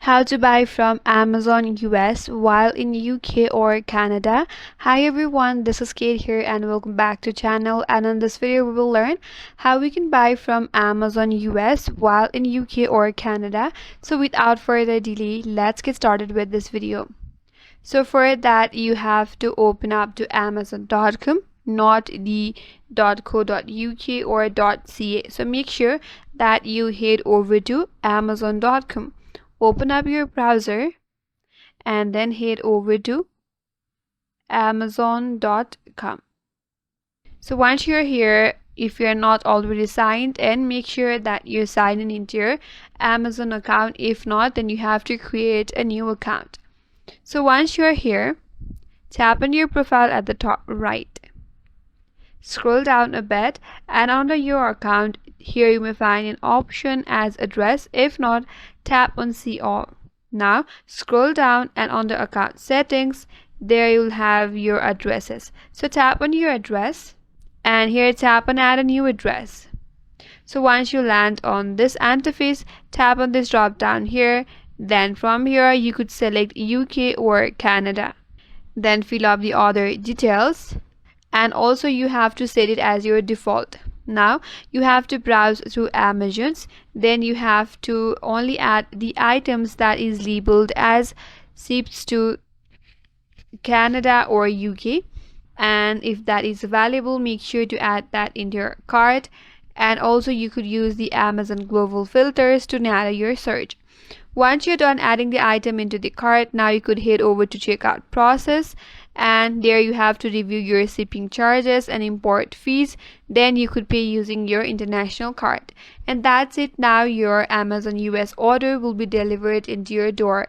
How to buy from Amazon US while in UK or Canada. Hi everyone, this is Kate here and welcome back to channel, and in this video we will learn how we can buy from Amazon US while in UK or Canada. So without further delay, let's get started with this video. So for that you have to open up to amazon.com, not the .co.uk or .ca. So make sure that you head over to amazon.com. Open up your browser and then head over to amazon.com. So once you're here, if you're not already signed in, make sure that you're signed in into your Amazon account. If not, then you have to create a new account. So once you're here, tap on your profile at the top right. Scroll down a bit and under your account, here you may find an option as address. If not, tap on see all. Now scroll down and under account settings, there you'll have your addresses. So tap on your address and here tap on add a new address. So once you land on this interface, tap on this drop down here. Then from here you could select UK or Canada. Then fill up the other details. And also you have to set it as your default. Now you have to browse through Amazon's, then you have to only add the items that is labeled as ships to Canada or UK, and if that is available, make sure to add that into your cart. And also you could use the Amazon global filters to narrow your search. Once you're done adding the item into the cart, now you could head over to checkout process, and there you have to review your shipping charges and import fees. Then you could pay using your international card, and that's it. Now your Amazon US order will be delivered into your door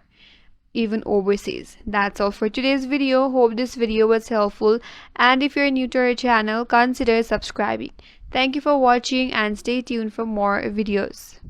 even overseas. That's all for today's video. Hope this video was helpful, and if you're new to our channel, consider subscribing. Thank you for watching and stay tuned for more videos.